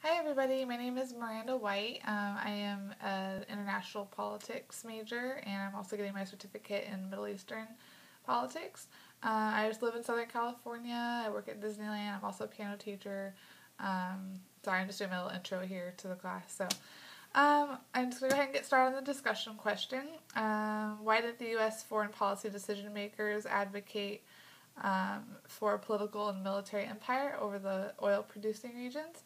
Hi everybody, my name is Miranda White. I am an international politics major and I'm also getting my certificate in Middle Eastern politics. I just live in Southern California. I work at Disneyland. I'm also a piano teacher. Sorry, I'm just doing my little intro here to the class. I'm just going to go ahead and get started on the discussion question. Why did the U.S. foreign policy decision makers advocate for political and military empire over the oil producing regions?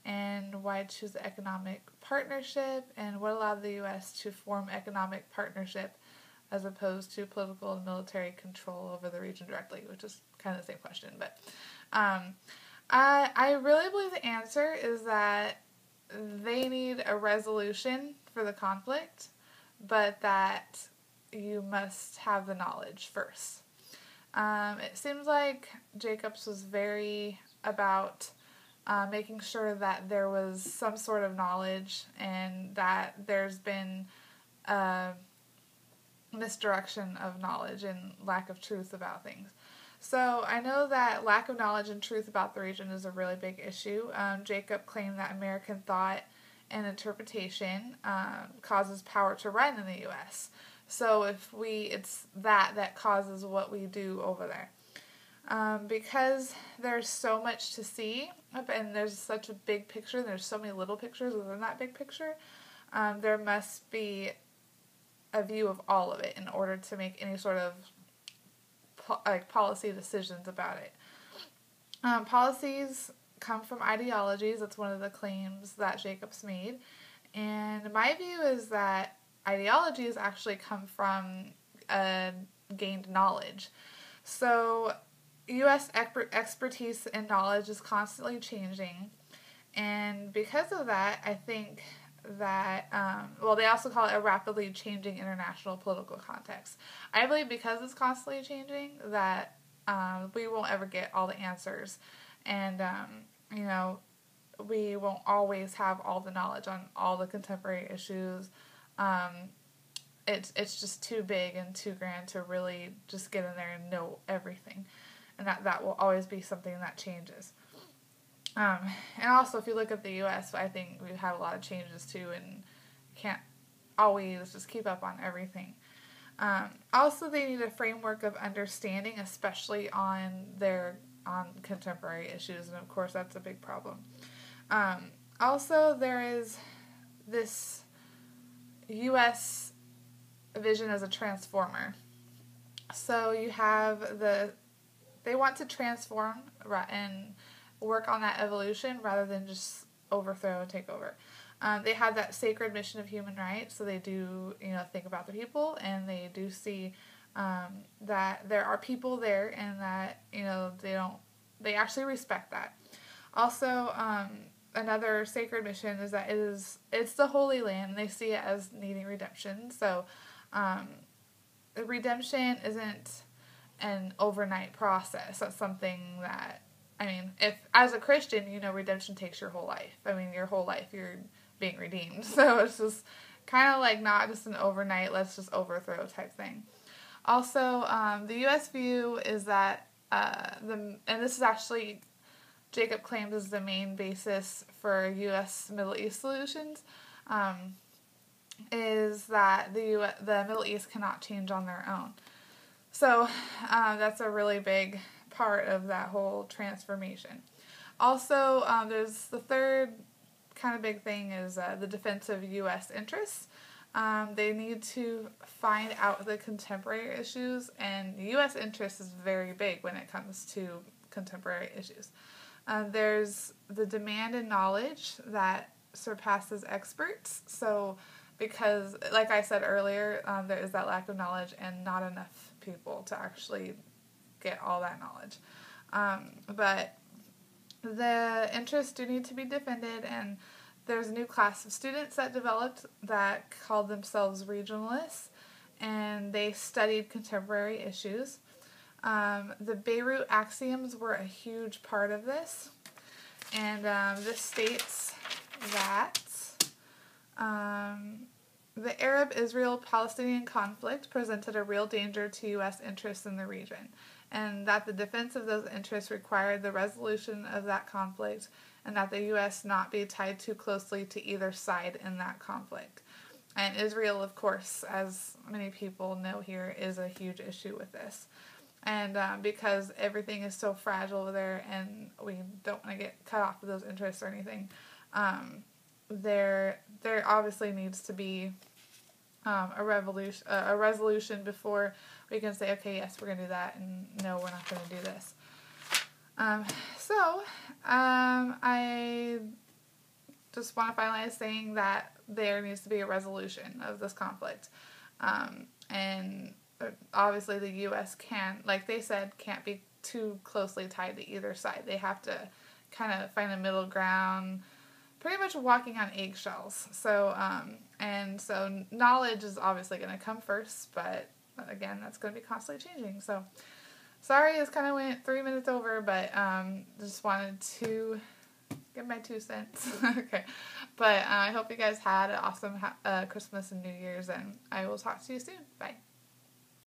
And why choose the economic partnership, and what allowed the U.S. to form economic partnership as opposed to political and military control over the region directly, which is kind of the same question. But I really believe the answer is that they need a resolution for the conflict, but that you must have the knowledge first. It seems like Jacobs was very about making sure that there was some sort of knowledge and that there's been misdirection of knowledge and lack of truth about things. So I know that lack of knowledge and truth about the region is a really big issue. Jacob claimed that American thought and interpretation causes power to run in the U.S. So it's that causes what we do over there. Because there's so much to see, and there's such a big picture, and there's so many little pictures within that big picture, there must be a view of all of it in order to make any sort of policy decisions about it. Policies come from ideologies. That's one of the claims that Jacobs made. And my view is that ideologies actually come from gained knowledge. So U.S. expertise and knowledge is constantly changing, and because of that, I think that, they also call it a rapidly changing international political context. I believe because it's constantly changing that we won't ever get all the answers, and, we won't always have all the knowledge on all the contemporary issues. It's just too big and too grand to really just get in there and know everything. And that will always be something that changes. And also, if you look at the U.S., I think we've had a lot of changes too, and can't always just keep up on everything. Also, they need a framework of understanding, especially on contemporary issues, and of course, that's a big problem. Also, there is this U.S. vision as a transformer. So you have they want to transform and work on that evolution rather than just overthrow and take over. They have that sacred mission of human rights, so they do, think about the people, and they do see that there are people there, and that, they actually respect that. Also, another sacred mission is that it's the Holy Land, and they see it as needing redemption. So, redemption isn't an overnight process. That's something that, if as a Christian, redemption takes your whole life. Your whole life you're being redeemed. So it's just kind of like not just an overnight, let's just overthrow type thing. Also, the U.S. view is that and this is actually Jacob claims is the main basis for U.S. Middle East solutions, is that the Middle East cannot change on their own. So that's a really big part of that whole transformation. Also, there's the third kind of big thing is the defense of U.S. interests. They need to find out the contemporary issues, and U.S. interest is very big when it comes to contemporary issues. There's the demand and knowledge that surpasses experts. So because, like I said earlier, there is that lack of knowledge and not enough people to actually get all that knowledge. But the interests do need to be defended, and there's a new class of students that developed that called themselves regionalists, and they studied contemporary issues. The Beirut axioms were a huge part of this, and this states that the Arab-Israel-Palestinian conflict presented a real danger to U.S. interests in the region. and that the defense of those interests required the resolution of that conflict, and that the U.S. not be tied too closely to either side in that conflict. And Israel, of course, as many people know here, is a huge issue with this. And because everything is so fragile over there, and we don't want to get cut off of those interests or anything, there obviously needs to be a resolution before we can say, okay, yes, we're going to do that, and no, we're not going to do this. I just want to finalize saying that there needs to be a resolution of this conflict. And obviously the U.S. can, like they said, can't be too closely tied to either side. They have to kind of find a middle ground, pretty much walking on eggshells. So knowledge is obviously going to come first, but again, that's going to be constantly changing. So sorry, this kind of went 3 minutes over, but just wanted to give my 2 cents. Okay, but I hope you guys had an awesome Christmas and New Year's, and I will talk to you soon. Bye.